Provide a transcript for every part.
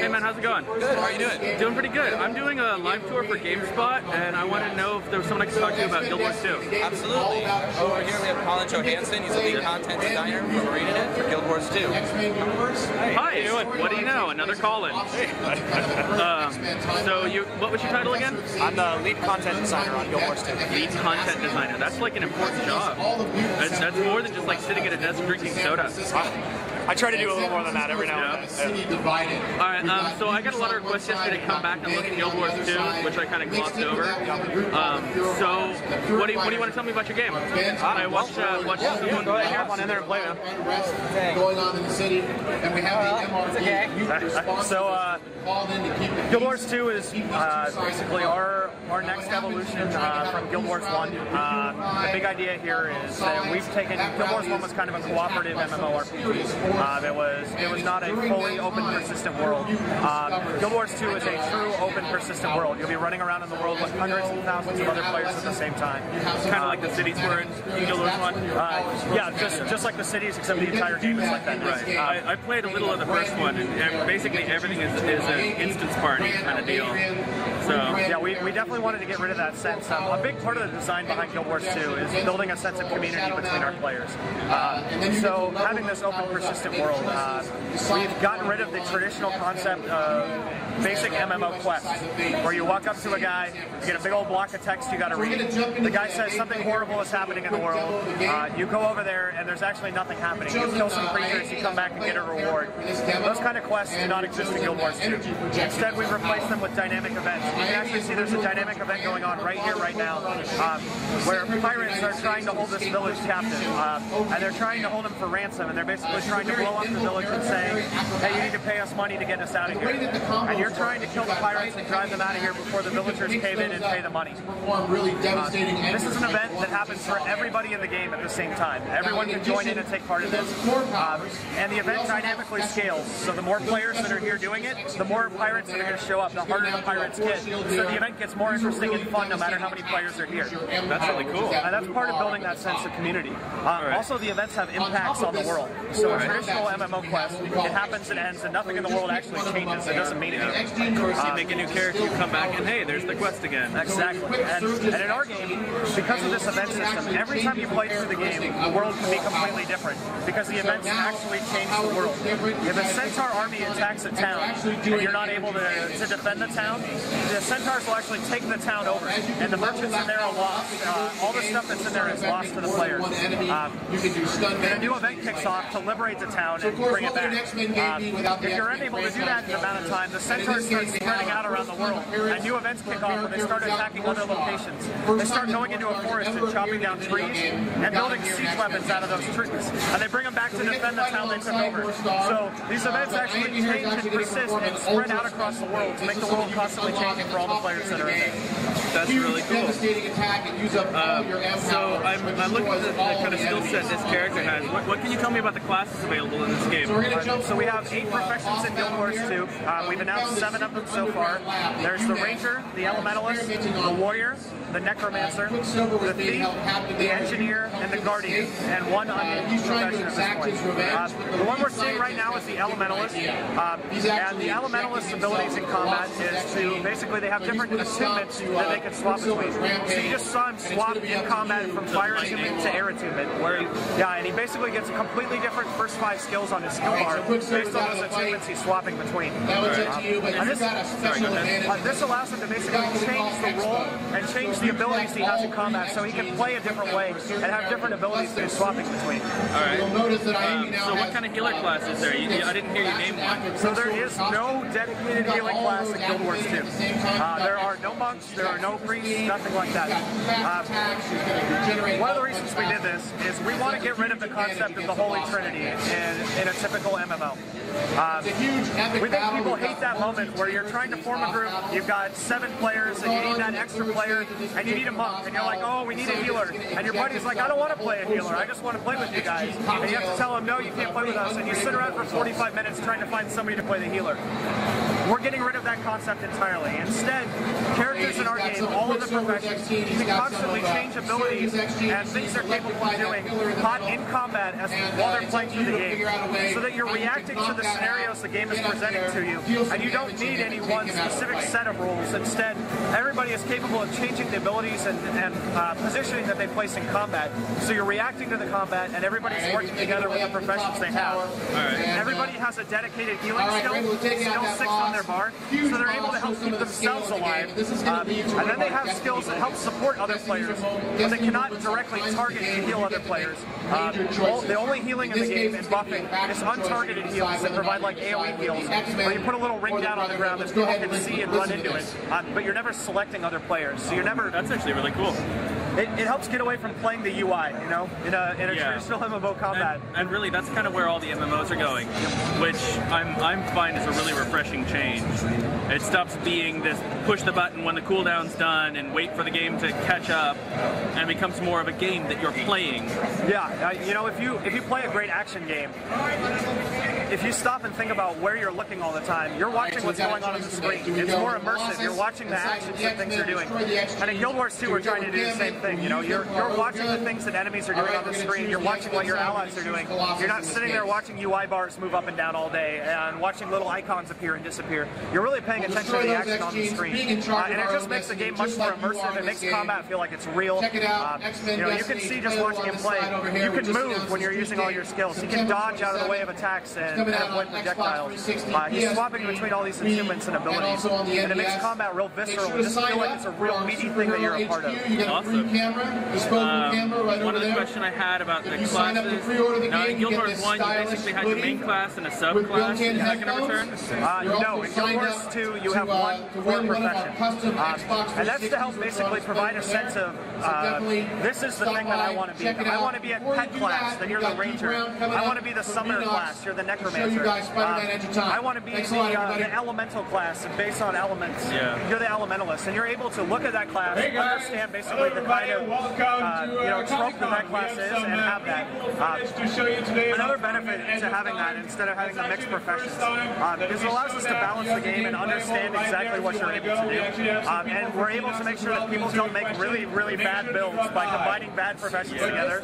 Hey man, how's it going? Good, how are you doing? Doing pretty good. I'm doing a live tour for GameSpot, and I want to know if there was someone I could talk to about Guild Wars 2. Absolutely. Over here we have Colin Johansson. He's a lead content designer for MarineNet for Guild Wars 2. Hey, hi, what do you know? Another Colin. So what was your title again? I'm the lead content designer on Guild Wars 2. Lead content designer. That's like an important job. That's more than just like sitting at a desk drinking soda. I try to do a little more than that every now and then. Yeah. Alright, so I got a lot of requests yesterday to come back and look at Guild Wars 2, which I kind of glossed over. So, what do you want to tell me about your game? I watched someone go ahead, hop on in there and play, man. Going on in the city, and we have the MRP. So, Guild Wars 2 is basically our next evolution from Guild Wars 1. The big idea here is that we've taken Guild Wars 1 was kind of a cooperative MMORPG. It was not a fully open, persistent world. Guild Wars 2 is a true open, persistent world. You'll be running around in the world with hundreds and thousands of other players at the same time. Kind of like the cities were in Guild Wars 1? Yeah, just like the cities, except the entire game is like that. Right. I played a little of the first one, and basically everything is an instance party kind of deal. So yeah, we definitely wanted to get rid of that sense. A big part of the design behind Guild Wars 2 is building a sense of community between our players. So having this open, persistent world, we've gotten rid of the traditional concept of basic MMO quests, where you walk up to a guy, you get a big old block of text you got to read. The guy says something horrible is happening in the world. You go over there and there's actually nothing happening. You kill some creatures, you come back and get a reward. Those kind of quests do not exist in Guild Wars 2. Instead, we've replaced them with dynamic events. You can actually see there's a dynamic event going on right here, right now, where pirates are trying to hold this village captive, and they're trying to hold them for ransom, and they're basically trying to blow up the village and saying, hey, you need to pay us money to get us out of here. And you're trying to kill the pirates and drive them out of here before the villagers cave in and pay the money. This is an event that happens for everybody in the game at the same time. Everyone can join in and take part in this. And the event dynamically scales, so the more players that are here doing it, the more pirates that are going to show up, the harder the pirates get. So the event gets more interesting and fun no matter how many players are here. That's really cool. And that's part of building that sense of community. Also, the events have impacts on the world. So a traditional MMO quest, it happens and ends, and nothing in the world actually changes. It doesn't mean anything. You make a new character, you come back, and hey, there's the quest again. Exactly. And in our game, because of this event system, every time you play through the game, the world can be completely different, because the events actually change the world. If a Centaur army attacks a town, and you're not able to defend the town, the Centaurs will actually take the town over, and the merchants in there are lost. All the stuff that's in there is lost to the players. And a new event kicks off to liberate the town and bring it back. If you're unable to do that in an amount of time, the Centaurs start spreading out around the world, and new events kick off, and they start attacking other locations. They start going into a forest and chopping down trees and building siege weapons out of those trees, and they bring them back to defend the town they took over. So these events actually change and persist and spread out across the world to make the world constantly changing for all the players that are in it. That's really cool. So I'm looking at the kind of skill set this character has. What can you tell me about the classes available in this game? So we have 8 professions in Guild Wars 2. We've announced 7 of them so far. There's the Ranger, the Elementalist, the Warrior, the Necromancer, the Thief, the Engineer, and the Guardian, and 1 unnamed profession at this point. The one we're seeing right now is the Elementalist, and the Elementalist's abilities in combat is to, basically they have different attunements that they can swap between. So you just saw him swap in combat from fire attunement to air attunement, and he basically gets a completely different first 5 skills on his skill bar based on those attunements he's swapping between. This allows him to basically change the role and change the abilities he has in combat, so he can play a different way and have different abilities that he's swapping between. Alright. So what kind of healer class is there? I didn't hear you name one. So there is no dedicated healing class in Guild Wars 2. There are no monks, there are no priests, nothing like that. One of the reasons we did this is we want to get rid of the concept of the Holy Trinity in a typical MMO. We think people hate that moment where you're trying to form a group, you've got 7 players, and you need that extra player, and you need a monk, and you're like, oh, we need a healer. And your buddy's like, I don't want to play a healer, I just want to play with you guys. And you have to tell him, no, you can't play with us, and you sit around for 45 minutes trying to find somebody to play the healer. We're getting rid of that concept entirely. Instead, characters in our game game, all of the professions. You can constantly change abilities and things they're capable of doing in combat while they're playing through the game, so that you're reacting to the scenarios the game is presenting to you, and you don't need any one specific set of rules. Instead, everybody is capable of changing the abilities and positioning that they place in combat, so you're reacting to the combat, and everybody's working together with the professions they have. Everybody has a dedicated healing skill 6 on their bar, so they're able to help keep themselves alive, and then they have skills that help support other players, but they cannot directly target and heal other players. The only healing in the game is buffing is untargeted heals that provide like AoE heals, where you put a little ring down on the ground that people can see and run into it, but you're never selecting other players, so you're never... That's actually really cool. It helps get away from playing the UI, you know, in a traditional MMO combat. And really, that's kind of where all the MMOs are going, which I'm finding is a really refreshing change. It stops being this push the button when the cooldown's done and wait for the game to catch up, and becomes more of a game that you're playing. Yeah, you know, if you play a great action game, if you stop and think about where you're looking all the time, you're watching what's going on the screen. It's more immersive. You're watching the actions and things they're doing. And in Guild Wars 2, we're trying to do the same thing. You know, you're watching the things that enemies are doing on the screen. You're watching what your allies are doing. You're not sitting there watching UI bars move up and down all day and watching little icons appear and disappear. You're really paying attention to the action on the screen. And it just makes the game much more immersive. It makes combat feel like it's real. You know, you can see just watching him play, you can move when you're using all your skills. You can dodge out of the way of attacks and avoid projectiles. He's swapping between all these attunements and abilities, and it makes combat real visceral. It just feels like it's a real meaty thing that you're a part of. Awesome. One other question I had about the classes. Now, in Guild Wars 1, you basically had your main class and a subclass. Is that going to return? No, in Guild Wars 2, you have one core profession. And that's to help basically provide a sense of, this is the thing that I want to be. I want to be a pet class, then you're the ranger. I want to be the summoner class, you're the necromancer. I want to be the elemental class, and based on elements, you're the elementalist. And you're able to look at that class, understand basically the kind of trope that class is, and have that. Another benefit to having that, instead of having the mixed professions, is it allows us to balance the game and understand exactly what you're able to do. And we're able to make sure that people don't make really, really bad builds by combining bad professions together.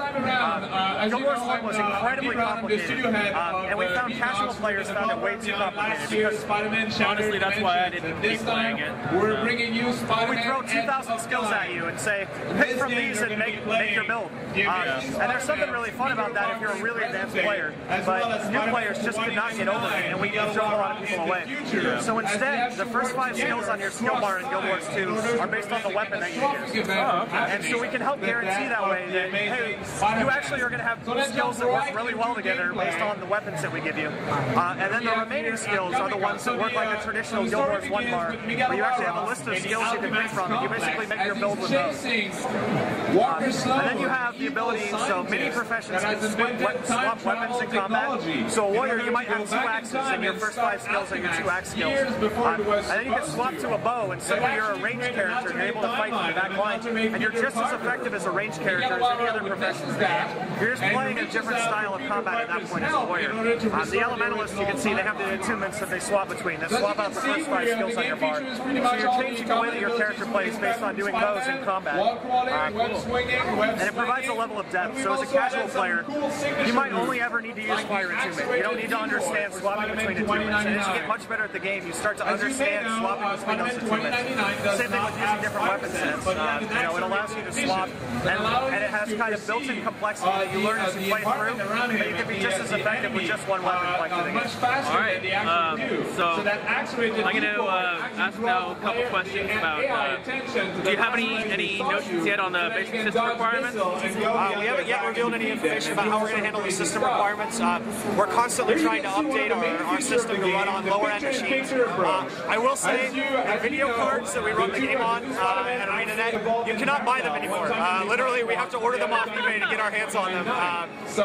Guild Wars 1 was incredibly complicated, and we found casual players found it way too complicated, because honestly, that's why I didn't keep playing it. We're bringing you Spider-Man. We throw 2,000 skills at you and say, pick from these and make your build. And there's something really fun about that if you're a really advanced player, but new players just could not get over it, and we drove a lot of people away. So instead, the first 5 skills on your skill bar in Guild Wars 2 are based on the weapon that you use. And so we can help guarantee that way that, hey, you actually are going to have skills that work really well together based on the weapons that we give you. And then the remaining skills are the ones that work like a traditional Guild Wars 1 bar, where you actually have a list of skills you can pick from, and you basically make your build with those. And then you have the ability, so many professions can swap weapons in combat. So a warrior, you might have 2 axes, and your first 5 skills are your 2 axe skills. And then you can swap to a bow, and suddenly you're a ranged character, and you're able to fight from the back line, and you're just as effective as a ranged character as any other professions. You're just playing a different style of combat at that point as a warrior. The Elementalist, you can see they have the attunements that they swap between. They swap out the first 5 skills on your bar. So you're changing the way that your character plays based on doing those in combat. And it provides a level of depth. So as a casual player, you might only ever need to use fire attunement. You don't need to understand swapping between attunements. And as you get much better at the game, you start to understand swapping between those attunements. Same thing with using different weapon sets. It allows you to swap, and it has kind of built-in complexity that you learn as you play through, but you can be just as effective with just one weapon playing the game. All right, so I'm going to ask now a couple questions about, do you have any notions yet on the basic system requirements? We haven't yet revealed any information about how we're going to handle the system requirements. We're constantly trying to update our system to run on lower-end machines. I will say, the video cards that we run the game on at ArenaNet, you cannot buy them anymore. Literally, we have to order them off eBay to get our hands on them. So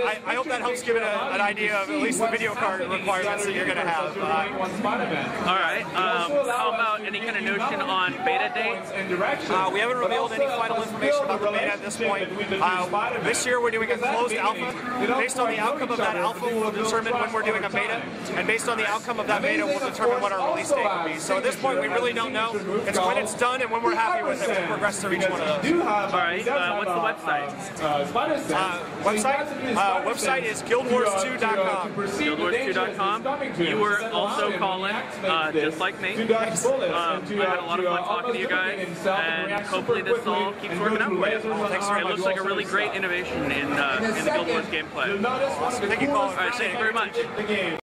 I hope that helps give it an idea of at least the video card requirements that you're going to have. All right. How about any kind of notion on beta dates? We haven't revealed any final information about the beta at this point. This year we're doing a closed alpha. Based on the outcome of that alpha, we'll determine when we're doing a beta, and based on the outcome of that beta, we'll determine what our release date will be. So at this point, we really don't know. It's when it's done and when we're happy with it. We'll progress through each one of those. All right. What's the website? Website is guildwars2.com. Guildwars2.com. You were also calling, just like me. I had a lot of fun talking to you guys, and hopefully this all keeps working out for you. Thanks very It much. looks like a really great innovation in the Guild Wars gameplay. Awesome. Thank you, Colin. All right, thank you very much.